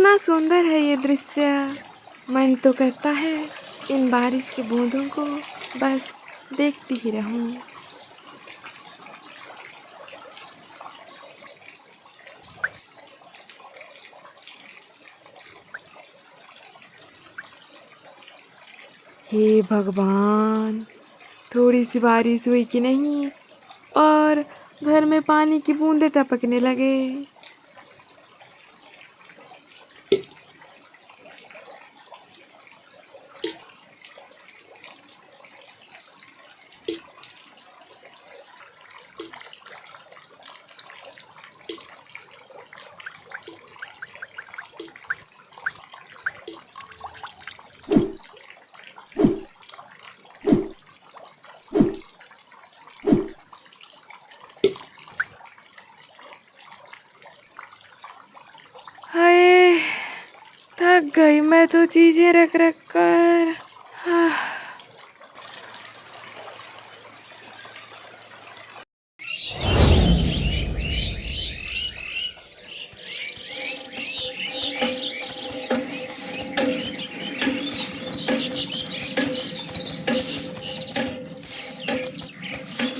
कितना सुंदर है ये दृश्य। मन तो करता है इन बारिश की बूंदों को बस देखती ही रहूं। हे भगवान, थोड़ी सी बारिश हुई कि नहीं और घर में पानी की बूंदें टपकने लगे। हाय, थक गई मैं तो चीजें रख रख कर।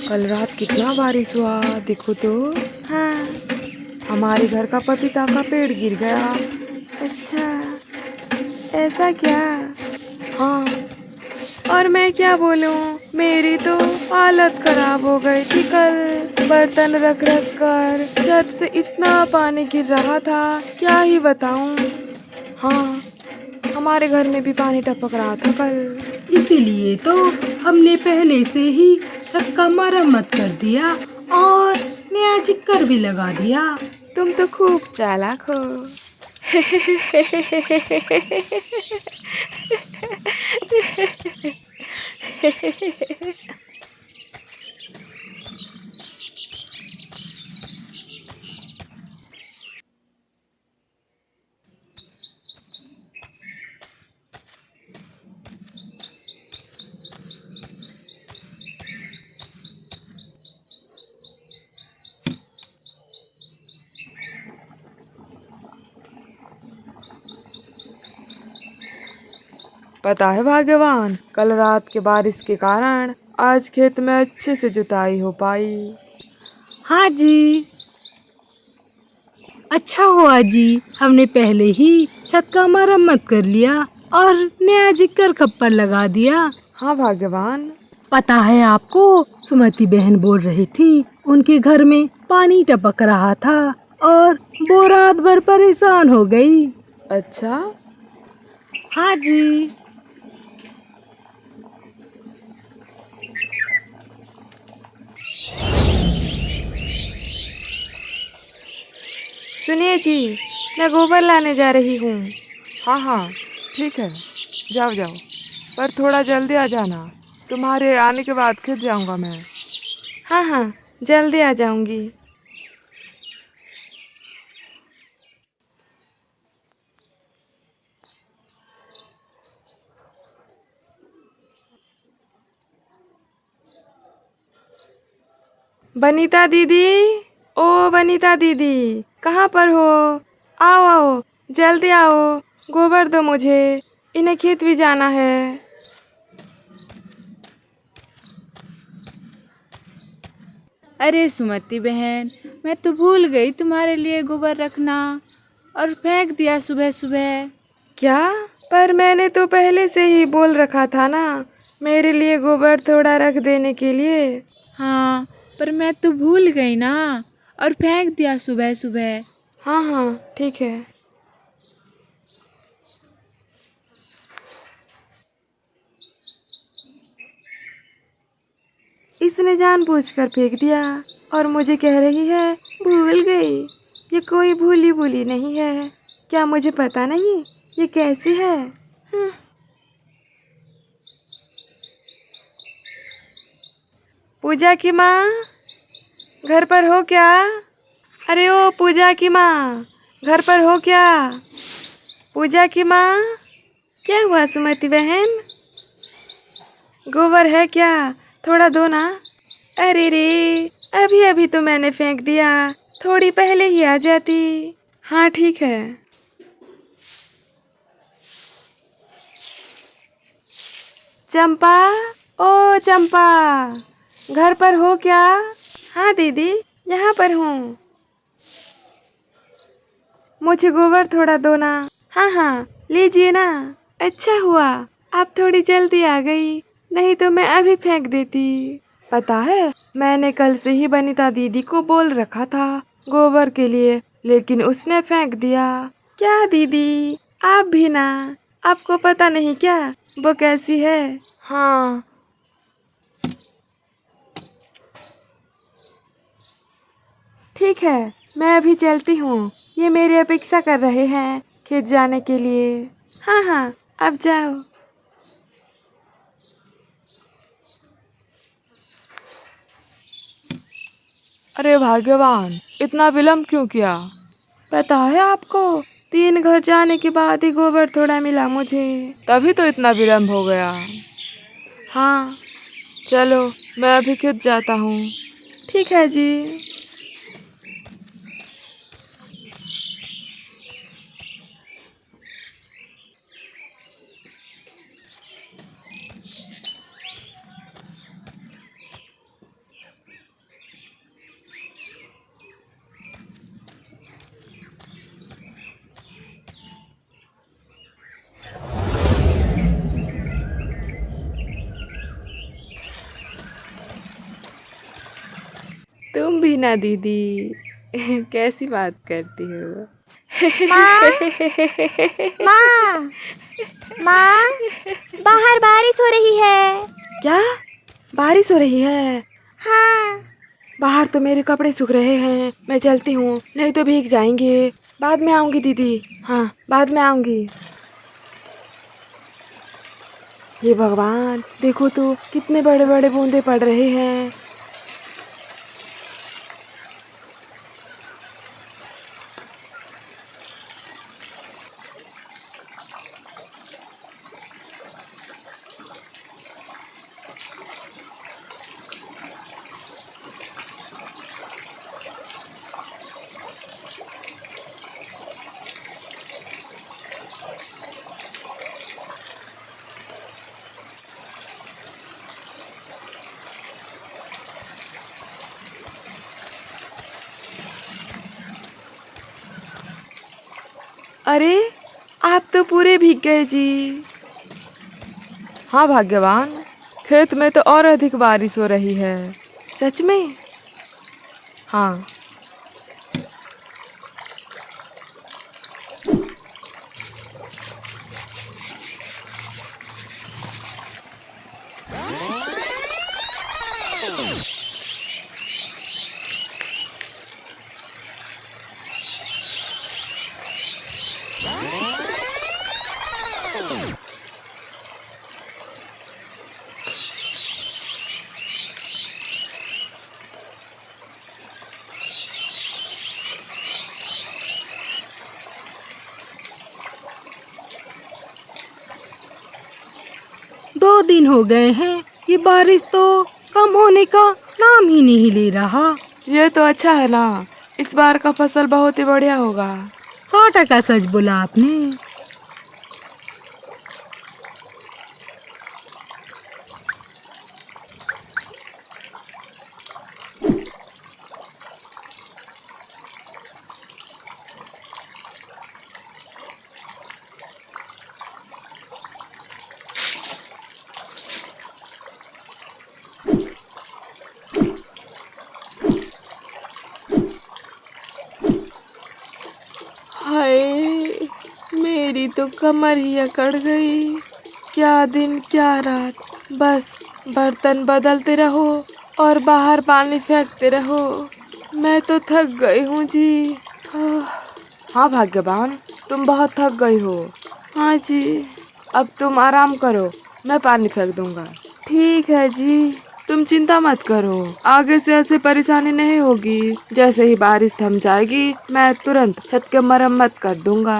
कल रात कितना बारिश हुआ देखो तो। हाँ, हमारे घर का पपीता का पेड़ गिर गया। अच्छा, ऐसा क्या? हाँ, और मैं क्या बोलूं, मेरी तो हालत खराब हो गई थी। कल बर्तन रख रख कर छत से इतना पानी गिर रहा था, क्या ही बताऊं। हाँ, हमारे घर में भी पानी टपक रहा था कल। इसीलिए तो हमने पहले से ही छत का मरम्मत कर दिया और नया चिक्कर भी लगा दिया। तुम तो खूब चालाक हो। पता है भाग्यवान, कल रात के बारिश के कारण आज खेत में अच्छे से जुताई हो पाई। हाँ जी, अच्छा हुआ जी, हमने पहले ही छत का मरम्मत कर लिया और नया चिक्कर खप्पर लगा दिया। हाँ भाग्यवान। पता है आपको, सुमति बहन बोल रही थी उनके घर में पानी टपक रहा था और वो रात भर परेशान हो गई। अच्छा, हाँ जी। सुनिए जी, मैं गोबर लाने जा रही हूँ। हाँ हाँ, ठीक है, जाओ जाओ, पर थोड़ा जल्दी आ जाना। तुम्हारे आने के बाद खेत जाऊँगा मैं। हाँ हाँ, जल्दी आ जाऊँगी। बनीता दीदी, ओ बनीता दीदी, कहाँ पर हो? आओ आओ, जल्दी आओ, गोबर दो मुझे, इन्हें खेत भी जाना है। अरे सुमति बहन, मैं तो भूल गई तुम्हारे लिए गोबर रखना और फेंक दिया सुबह सुबह। क्या? पर मैंने तो पहले से ही बोल रखा था ना, मेरे लिए गोबर थोड़ा रख देने के लिए। हाँ, पर मैं तो भूल गई ना और फेंक दिया सुबह सुबह। हाँ हाँ, ठीक है। इसने जानबूझकर फेंक दिया और मुझे कह रही है भूल गई। ये कोई भूली भूली नहीं है। क्या मुझे पता नहीं ये कैसी है? पूजा की माँ, घर पर हो क्या? अरे ओ पूजा की माँ, घर पर हो क्या? पूजा की माँ, क्या हुआ सुमति बहन? गोबर है क्या? थोड़ा दो ना। अरे रे, अभी अभी तो मैंने फेंक दिया, थोड़ी पहले ही आ जाती। हाँ ठीक है। चंपा, ओ चंपा, घर पर हो क्या? हाँ दीदी, यहाँ पर हूँ। मुझे गोबर थोड़ा दो ना। हाँ हाँ, लीजिए ना। अच्छा हुआ आप थोड़ी जल्दी आ गई, नहीं तो मैं अभी फेंक देती। पता है, मैंने कल से ही बनीता दीदी को बोल रखा था गोबर के लिए, लेकिन उसने फेंक दिया। क्या दीदी, आप भी ना, आपको पता नहीं क्या वो कैसी है? हाँ, ठीक है, मैं अभी चलती हूँ। ये मेरी अपेक्षा कर रहे हैं खेत जाने के लिए। हाँ हाँ, अब जाओ। अरे भाग्यवान, इतना विलम्ब क्यों किया? पता है आपको, 3 घर जाने के बाद ही गोबर थोड़ा मिला मुझे, तभी तो इतना विलम्ब हो गया। हाँ, चलो मैं अभी खेत जाता हूँ। ठीक है जी। तुम भी ना दीदी, कैसी बात करती हो? माँ, माँ, माँ, बाहर बारिश हो रही है। क्या बारिश हो रही है? हाँ, बाहर तो मेरे कपड़े सूख रहे हैं, मैं चलती हूँ, नहीं तो भीग जाएंगे। बाद में आऊंगी दीदी, हाँ बाद में आऊंगी। ये भगवान, देखो तो कितने बड़े बड़े बूंदे पड़ रहे हैं। अरे, आप तो पूरे भीग गए जी। हाँ भाग्यवान, खेत में तो और अधिक बारिश हो रही है। सच में? हाँ। 2 दिन हो गए हैं, ये बारिश तो कम होने का नाम ही नहीं ले रहा। ये तो अच्छा है ना, इस बार का फसल बहुत ही बढ़िया होगा। 100% सच बोला आपने। हाय, मेरी तो कमर ही अकड़ गई। क्या दिन क्या रात, बस बर्तन बदलते रहो और बाहर पानी फेंकते रहो। मैं तो थक गई हूँ जी। हाँ भाग्यवान, तुम बहुत थक गई हो। हाँ जी, अब तुम आराम करो, मैं पानी फेंक दूंगा। ठीक है जी, तुम चिंता मत करो, आगे से ऐसे परेशानी नहीं होगी। जैसे ही बारिश थम जाएगी, मैं तुरंत छत की मरम्मत कर दूंगा।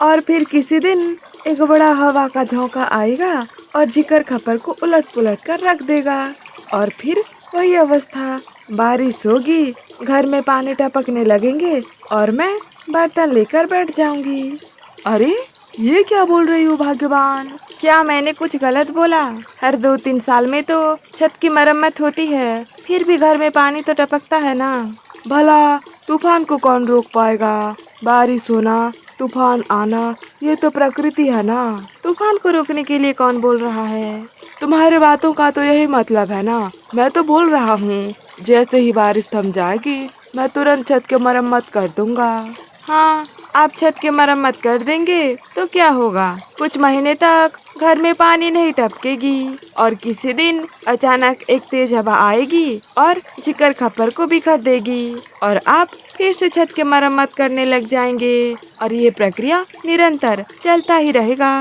और फिर किसी दिन एक बड़ा हवा का झोंका आएगा और जिकर खपर को उलट पुलट कर रख देगा। और फिर वही अवस्था, बारिश होगी, घर में पानी टपकने लगेंगे और मैं बर्तन लेकर बैठ जाऊंगी। अरे, ये क्या बोल रही हो भाग्यवान? क्या मैंने कुछ गलत बोला? हर 2-3 साल में तो छत की मरम्मत होती है, फिर भी घर में पानी तो टपकता है ना। भला तूफान को कौन रोक पाएगा? बारिश होना, तूफान आना, ये तो प्रकृति है ना। तूफान को रोकने के लिए कौन बोल रहा है? तुम्हारे बातों का तो यही मतलब है ना। मैं तो बोल रहा हूँ, जैसे ही बारिश थम जाएगी मैं तुरंत छत की मरम्मत कर दूंगा। हाँ, आप छत की मरम्मत कर देंगे तो क्या होगा? कुछ महीने तक घर में पानी नहीं टपकेगी और किसी दिन अचानक एक तेज हवा आएगी और जिकर खप्पर को बिखर देगी और आप फिर से छत की मरम्मत करने लग जाएंगे और ये प्रक्रिया निरंतर चलता ही रहेगा।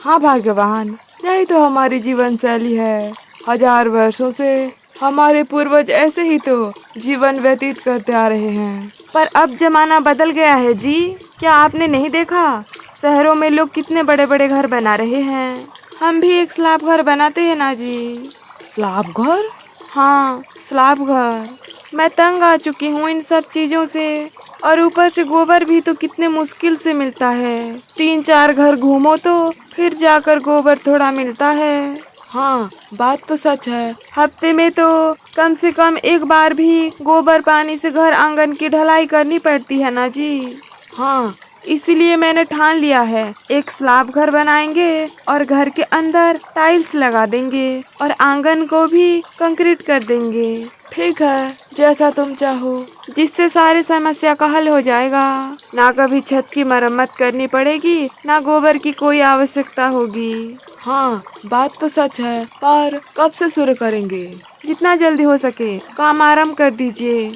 हाँ भगवान, यही तो हमारी जीवन शैली है। 1000 वर्षों से हमारे पूर्वज ऐसे ही तो जीवन व्यतीत करते आ रहे हैं। पर अब जमाना बदल गया है जी। क्या आपने नहीं देखा, शहरों में लोग कितने बड़े बड़े घर बना रहे हैं। हम भी एक स्लैब घर बनाते हैं ना जी। स्लैब घर? हाँ, स्लैब घर। मैं तंग आ चुकी हूँ इन सब चीज़ों से। और ऊपर से गोबर भी तो कितने मुश्किल से मिलता है। 3-4 घर घूमो तो फिर जाकर गोबर थोड़ा मिलता है। हाँ, बात तो सच है। हफ्ते में तो कम से कम एक बार भी गोबर पानी से घर आंगन की ढलाई करनी पड़ती है ना जी। हाँ, इसीलिए मैंने ठान लिया है, एक स्लैब घर बनाएंगे और घर के अंदर टाइल्स लगा देंगे और आंगन को भी कंक्रीट कर देंगे। ठीक है, जैसा तुम चाहो, जिससे सारी समस्या का हल हो जाएगा। ना कभी छत की मरम्मत करनी पड़ेगी, ना गोबर की कोई आवश्यकता होगी। हाँ, बात तो सच है, पर कब से शुरू करेंगे? जितना जल्दी हो सके काम आरंभ कर दीजिए।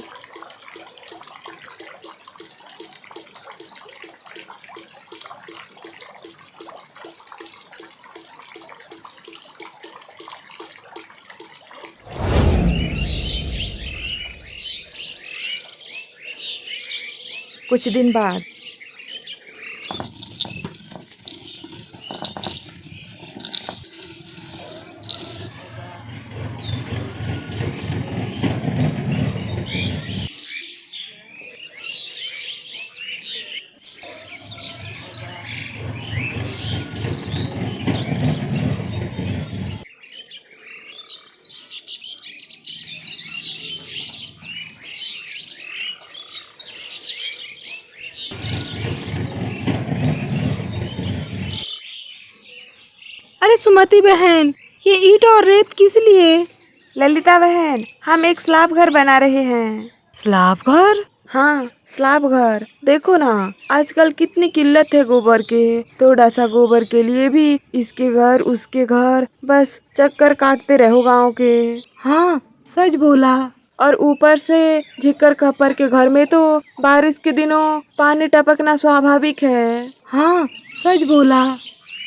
कुछ दिन बाद। अरे सुमति बहन, ये ईंट और रेत किस लिए? ललिता बहन, हम एक स्लैब घर बना रहे हैं। स्लैब घर? हाँ, स्लैब घर। देखो ना, आजकल कितनी किल्लत है गोबर के। थोड़ा सा गोबर के लिए भी इसके घर उसके घर, बस चक्कर काटते रहो गांव के। हाँ, सच बोला। और ऊपर से झिक्कर खप्पर के घर में तो बारिश के दिनों पानी टपकना स्वाभाविक है। हाँ, सच बोला।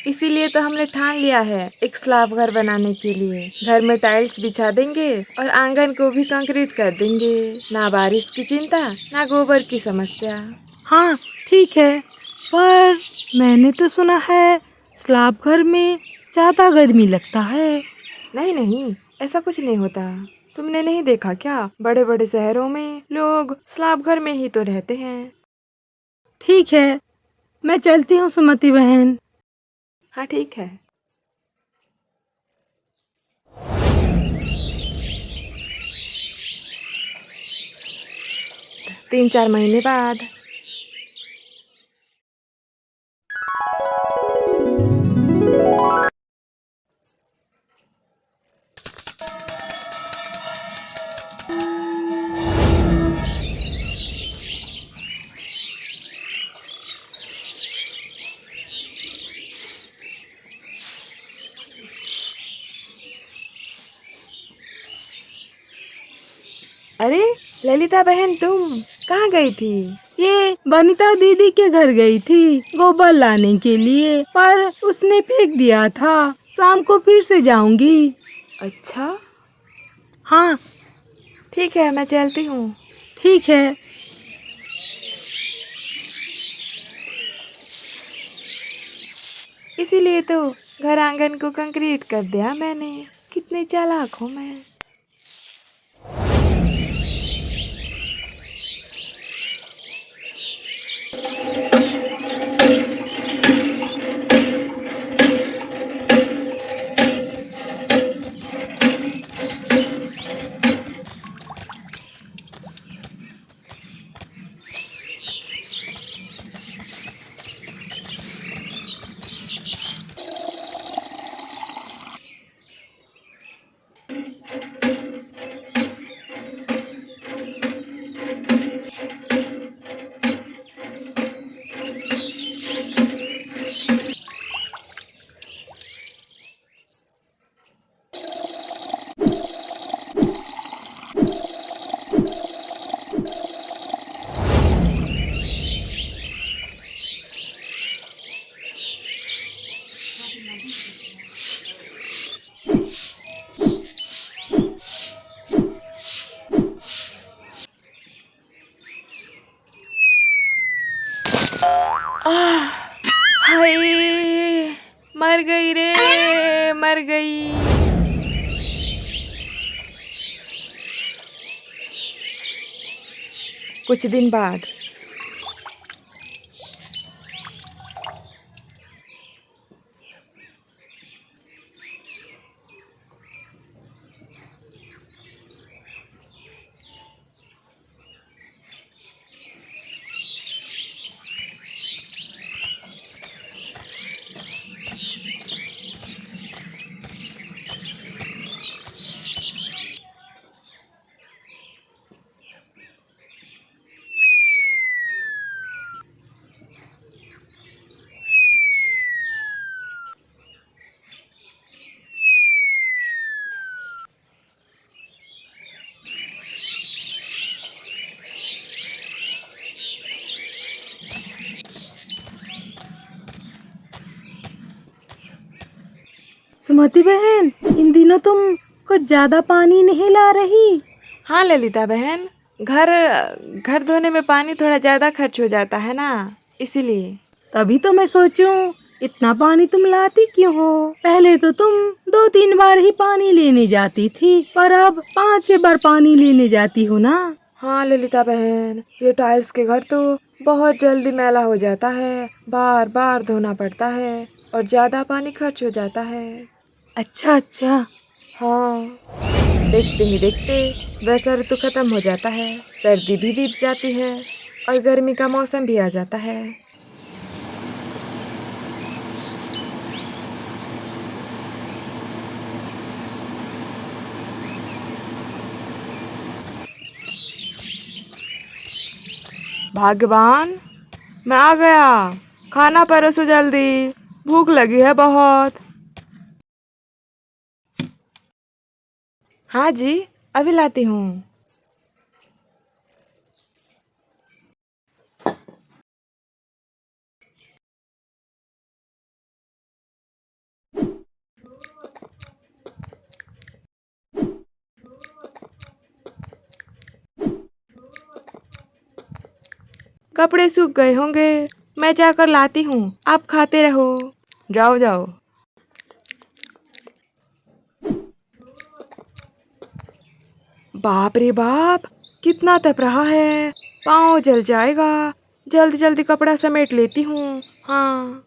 इसीलिए तो हमने ठान लिया है एक स्लैब घर बनाने के लिए। घर में टाइल्स बिछा देंगे और आंगन को भी कंक्रीट कर देंगे। ना बारिश की चिंता, ना गोबर की समस्या। हाँ, ठीक है, पर मैंने तो सुना है स्लैब घर में ज्यादा गर्मी लगता है। नहीं नहीं, ऐसा कुछ नहीं होता। तुमने नहीं देखा क्या, बड़े बड़े शहरों में लोग स्लैब घर में ही तो रहते हैं। ठीक है, मैं चलती हूँ सुमति बहन। हाँ ठीक है। तीन चार महीने बाद। अरे ललिता बहन, तुम कहाँ गई थी? ये बनीता दीदी के घर गई थी गोबर लाने के लिए, पर उसने फेंक दिया था। शाम को फिर से जाऊंगी। अच्छा हाँ ठीक है, मैं चलती हूँ। ठीक है। इसीलिए तो घर आंगन को कंक्रीट कर दिया मैंने। कितनी चालाक हूँ मैं। आह, हाय, मर गई रे, मर गई। कुछ दिन बाद। सुमति बहन, इन दिनों तुम कुछ ज्यादा पानी नहीं ला रही। हाँ ललिता बहन, घर घर धोने में पानी थोड़ा ज्यादा खर्च हो जाता है ना, इसीलिए। तभी तो मैं सोचूं इतना पानी तुम लाती क्यों हो। पहले तो तुम 2-3 बार ही पानी लेने जाती थी, पर अब 5-6 बार पानी लेने जाती हो ना। हाँ ललिता बहन, ये टाइल्स के घर तो बहुत जल्दी मैला हो जाता है, बार बार धोना पड़ता है और ज्यादा पानी खर्च हो जाता है। अच्छा अच्छा। हाँ, देखते ही देखते वर्षा ऋतु खत्म हो जाता है, सर्दी भी बीत जाती है और गर्मी का मौसम भी आ जाता है। भगवान, मैं आ गया, खाना परोसो जल्दी, भूख लगी है बहुत। हाँ जी, अभी लाती हूँ। कपड़े सूख गए होंगे, मैं जाकर लाती हूँ, आप खाते रहो। जाओ जाओ। बाप रे बाप, कितना तप रहा है, पाँव जल जाएगा। जल्दी जल्दी कपड़ा समेट लेती हूँ। हाँ,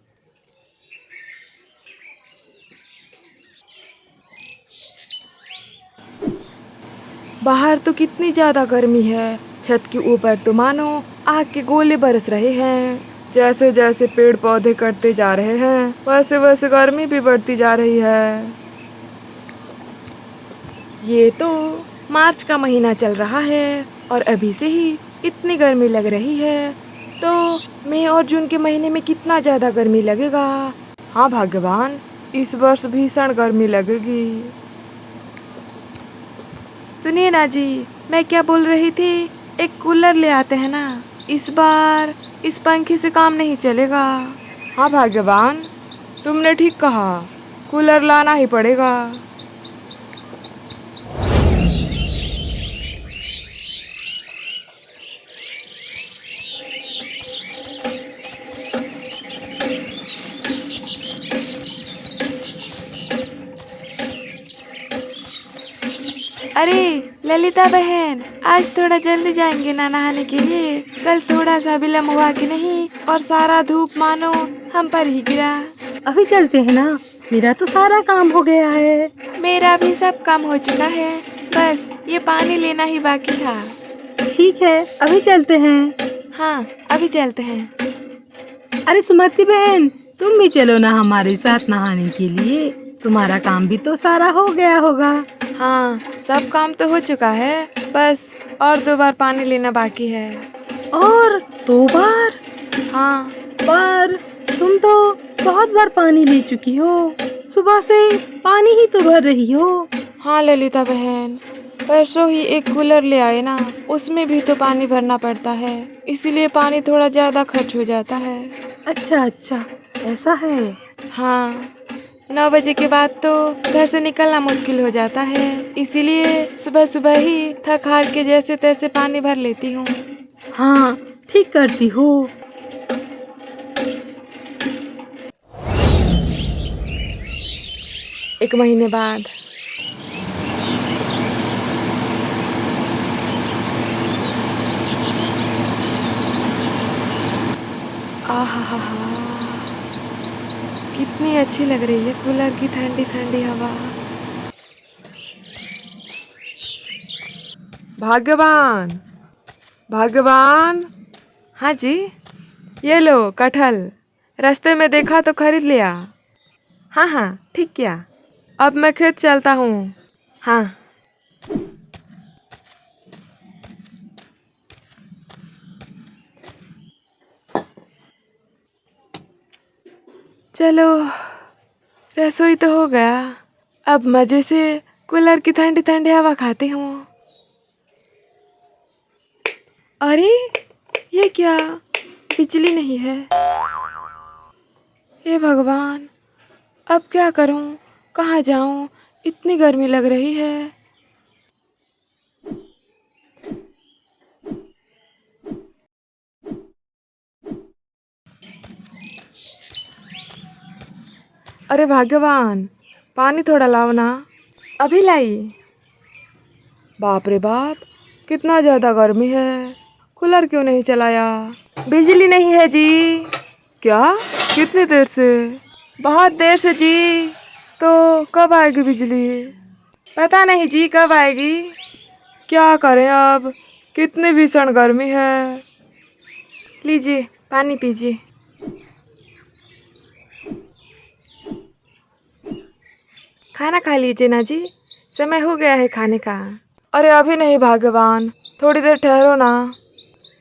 बाहर तो कितनी ज्यादा गर्मी है, छत के ऊपर तो मानो आग के गोले बरस रहे हैं। जैसे जैसे पेड़ पौधे कटते जा रहे हैं, वैसे वैसे गर्मी भी बढ़ती जा रही है। ये तो मार्च का महीना चल रहा है और अभी से ही इतनी गर्मी लग रही है, तो मई और जून के महीने में कितना ज्यादा गर्मी लगेगा। हाँ भगवान, इस वर्ष भीषण गर्मी लगेगी। सुनिए ना जी, मैं क्या बोल रही थी, एक कूलर ले आते हैं ना, इस बार इस पंखे से काम नहीं चलेगा। हाँ भगवान, तुमने ठीक कहा, कूलर लाना ही पड़ेगा। अरे ललिता बहन, आज थोड़ा जल्दी जाएंगे ना नहाने के लिए, कल थोड़ा सा विलम्ब हुआ कि नहीं और सारा धूप मानो हम पर ही गिरा। अभी चलते हैं ना, मेरा तो सारा काम हो गया है। मेरा भी सब काम हो चुका है, बस ये पानी लेना ही बाकी था। ठीक है, अभी चलते हैं। हाँ, अभी चलते हैं। अरे सुमति बहन, तुम भी चलो ना हमारे साथ नहाने के लिए, तुम्हारा काम भी तो सारा हो गया होगा। हाँ, सब काम तो हो चुका है, बस और 2 बार पानी लेना बाकी है। और 2 बार? हाँ, पर तुम तो बहुत बार पानी ले चुकी हो, सुबह से पानी ही तो भर रही हो। हाँ ललिता बहन, परसों ही एक कूलर ले आए ना, उसमें भी तो पानी भरना पड़ता है, इसीलिए पानी थोड़ा ज्यादा खर्च हो जाता है। अच्छा अच्छा, ऐसा है। हाँ, 9 बजे के बाद तो घर से निकलना मुश्किल हो जाता है, इसीलिए सुबह सुबह ही थक हार के जैसे तैसे पानी भर लेती हूँ। हाँ, ठीक करती हो। 1 महीने बाद। आहा हा हा, कितनी अच्छी लग रही है कूलर की ठंडी ठंडी हवा। भाग्यवान, भाग्यवान। हाँ जी, ये लो कटहल, रास्ते में देखा तो खरीद लिया। हाँ हाँ, ठीक किया। अब मैं खेत चलता हूँ। हाँ। चलो, रसोई तो हो गया। अब मजे से कूलर की ठंडी ठंडी हवा खाती हूँ। अरे ये क्या, बिजली नहीं है। हे भगवान, अब क्या करूँ, कहाँ जाऊँ, इतनी गर्मी लग रही है। अरे भाग्यवान, पानी थोड़ा लाओ ना। अभी लाई। बाप रे बाप, कितना ज़्यादा गर्मी है। कूलर क्यों नहीं चलाया? बिजली नहीं है जी। क्या, कितनी देर से? बहुत देर से जी। तो कब आएगी बिजली? पता नहीं जी कब आएगी। क्या करें अब, कितनी भीषण गर्मी है। लीजिए पानी पीजिए। खाना खा लीजिए ना जी, समय हो गया है खाने का। अरे अभी नहीं भाग्यवान, थोड़ी देर ठहरो ना।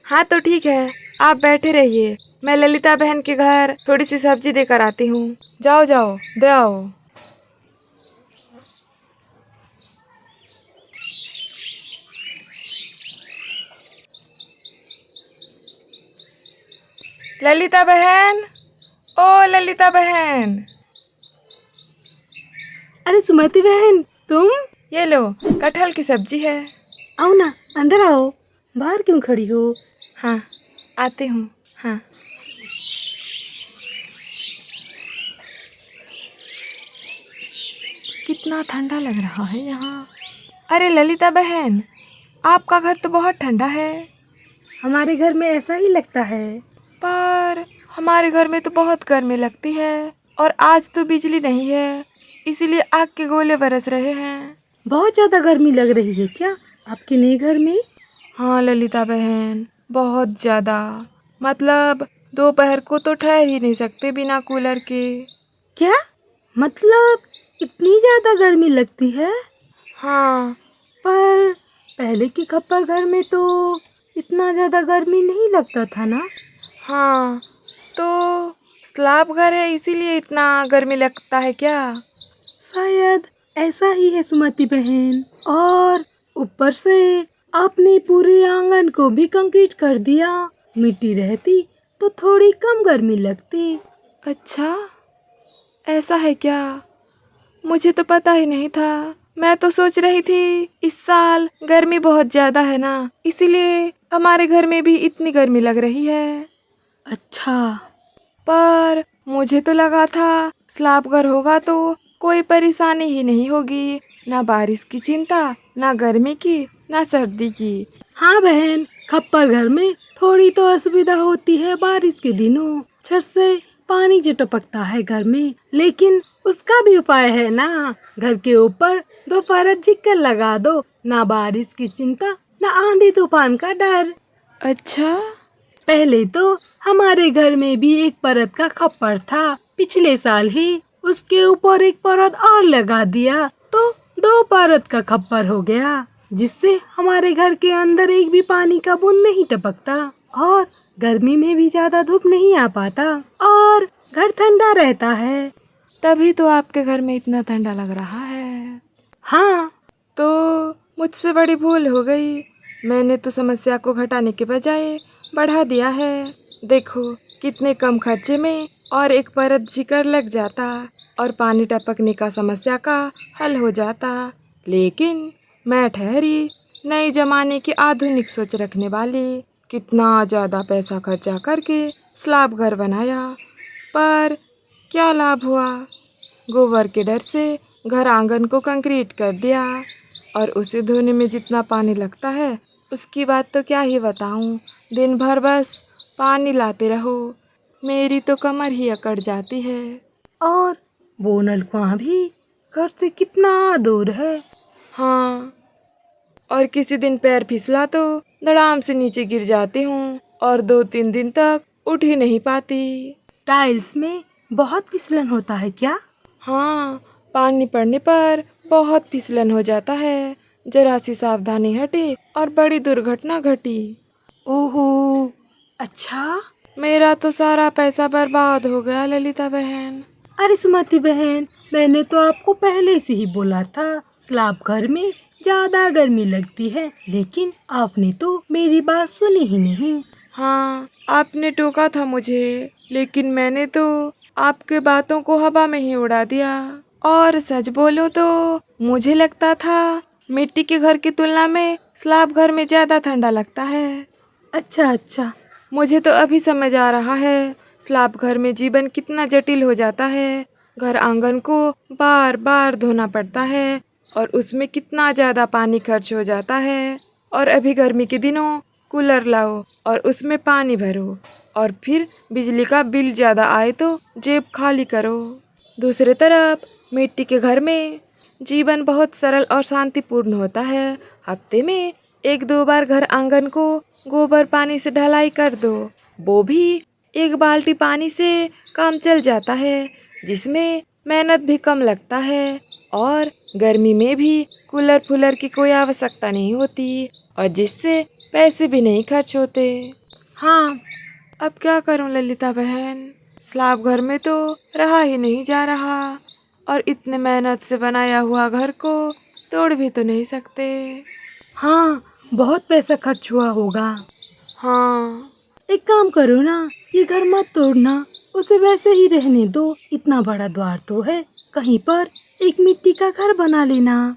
हाँ तो ठीक है, आप बैठे रहिए, मैं ललिता बहन के घर थोड़ी सी सब्जी देकर आती हूँ। जाओ जाओ, दे आओ। ललिता बहन, ओ ललिता बहन। अरे सुमति बहन, तुम? ये लो, कटहल की सब्जी है। आओ ना, अंदर आओ। बाहर क्यों खड़ी हो? हाँ, आती हूँ। हाँ। कितना ठंडा लग रहा है यहाँ। अरे ललिता बहन, आपका घर तो बहुत ठंडा है। हमारे घर में ऐसा ही लगता है। पर हमारे घर में तो बहुत गर्मी लगती है, और आज तो बिजली नहीं है, इसीलिए आग के गोले बरस रहे हैं। बहुत ज्यादा गर्मी लग रही है क्या आपके नए घर में? हाँ ललिता बहन, बहुत ज्यादा। मतलब दोपहर को तो ठहर ही नहीं सकते बिना कूलर के। क्या मतलब, इतनी ज्यादा गर्मी लगती है? हाँ। पर पहले के खप्पर घर में तो इतना ज्यादा गर्मी नहीं लगता था ना? हाँ, तो स्लैब घर है इसीलिए इतना गर्मी लगता है क्या? शायद ऐसा ही है सुमति बहन। और ऊपर से आपने पूरे आंगन को भी कंक्रीट कर दिया। मिट्टी रहती तो थोड़ी कम गर्मी लगती। अच्छा, ऐसा है क्या? मुझे तो पता ही नहीं था। मैं तो सोच रही थी इस साल गर्मी बहुत ज्यादा है ना, इसीलिए हमारे घर में भी इतनी गर्मी लग रही है। अच्छा, पर मुझे तो लगा था स्लैब घर होगा तो कोई परेशानी ही नहीं होगी, ना बारिश की चिंता, ना गर्मी की, ना सर्दी की। हाँ बहन, खप्पर घर में थोड़ी तो असुविधा होती है बारिश के दिनों। छत से पानी जो टपकता है घर में, लेकिन उसका भी उपाय है ना। घर के ऊपर 2 परत चिक्कल लगा दो, ना बारिश की चिंता, ना आंधी तूफान का डर। अच्छा। पहले तो हमारे घर में भी एक परत का खप्पर था। पिछले साल ही उसके ऊपर एक परत और लगा दिया तो 2 परत का खप्पर हो गया, जिससे हमारे घर के अंदर एक भी पानी का बूंद नहीं टपकता और गर्मी में भी ज्यादा धूप नहीं आ पाता और घर ठंडा रहता है। तभी तो आपके घर में इतना ठंडा लग रहा है। हाँ, तो मुझसे बड़ी भूल हो गई। मैंने तो समस्या को घटाने के बजाय बढ़ा दिया है। देखो कितने कम खर्चे में और एक परत जिकर लग जाता और पानी टपकने का समस्या का हल हो जाता। लेकिन मैं ठहरी नए जमाने की आधुनिक सोच रखने वाली, कितना ज़्यादा पैसा खर्चा करके स्लैब घर बनाया, पर क्या लाभ हुआ? गोबर के डर से घर आंगन को कंक्रीट कर दिया और उसे धोने में जितना पानी लगता है उसकी बात तो क्या ही बताऊं। दिन भर बस पानी लाते रहो, मेरी तो कमर ही अकड़ जाती है। और वो नलकुआं भी घर से कितना दूर है। हाँ, और किसी दिन पैर फिसला तो धड़ाम से नीचे गिर जाती हूँ और 2-3 दिन तक उठ ही नहीं पाती। टाइल्स में बहुत फिसलन होता है क्या? हाँ, पानी पड़ने पर बहुत फिसलन हो जाता है। जरा सी सावधानी हटी और बड़ी दुर्घटना घटी। ओहो, अच्छा। मेरा तो सारा पैसा बर्बाद हो गया ललिता बहन। अरे सुमति बहन, मैंने तो आपको पहले से ही बोला था स्लैब घर में ज्यादा गर्मी लगती है, लेकिन आपने तो मेरी बात सुनी ही नहीं। हाँ, आपने टोका था मुझे, लेकिन मैंने तो आपके बातों को हवा में ही उड़ा दिया। और सच बोलो तो मुझे लगता था मिट्टी के घर की तुलना में स्लैब घर में ज्यादा ठंडा लगता है। अच्छा अच्छा। मुझे तो अभी समझ आ रहा है स्लैब घर में जीवन कितना जटिल हो जाता है। घर आंगन को बार बार धोना पड़ता है और उसमें कितना ज्यादा पानी खर्च हो जाता है। और अभी गर्मी के दिनों कूलर लाओ और उसमें पानी भरो और फिर बिजली का बिल ज्यादा आए तो जेब खाली करो। दूसरी तरफ मिट्टी के घर में जीवन बहुत सरल और शांतिपूर्ण होता है। हफ्ते में 1-2 बार घर आंगन को गोबर पानी से ढलाई कर दो, वो भी 1 बाल्टी पानी से काम चल जाता है, जिसमें मेहनत भी कम लगता है और गर्मी में भी कूलर फूलर की कोई आवश्यकता नहीं होती और जिससे पैसे भी नहीं खर्च होते। हाँ, अब क्या करूं ललिता बहन, स्लैब घर में तो रहा ही नहीं जा रहा और इतने मेहनत से बनाया हुआ घर को तोड़ भी तो नहीं सकते। हाँ, बहुत पैसा खर्च हुआ होगा। हाँ, एक काम करो ना, ये घर मत तोड़ना, उसे वैसे ही रहने दो। इतना बड़ा द्वार तो है, कहीं पर एक मिट्टी का घर बना लेना।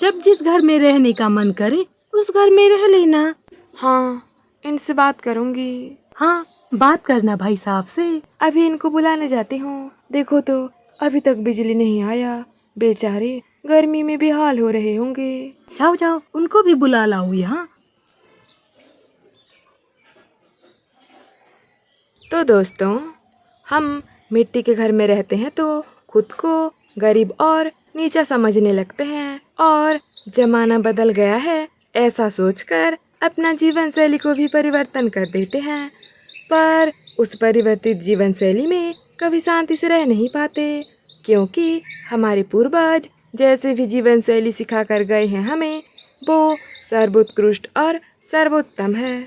जब जिस घर में रहने का मन करे उस घर में रह लेना। हाँ, इनसे बात करूंगी। हाँ, बात करना भाई साहब से। अभी इनको बुलाने जाती हूँ। देखो तो अभी तक बिजली नहीं आया, बेचारे गर्मी में बेहाल हो रहे होंगे। जाओ जाओ, उनको भी बुला लाओ यहाँ। तो दोस्तों, हम मिट्टी के घर में रहते हैं तो खुद को गरीब और नीचा समझने लगते हैं और जमाना बदल गया है ऐसा सोचकर अपना जीवन शैली को भी परिवर्तन कर देते हैं, पर उस परिवर्तित जीवन शैली में कभी शांति से रह नहीं पाते, क्योंकि हमारे पूर्वज जैसे भी जीवन शैली सिखा कर गए हैं हमें, वो सर्वोत्कृष्ट और सर्वोत्तम है।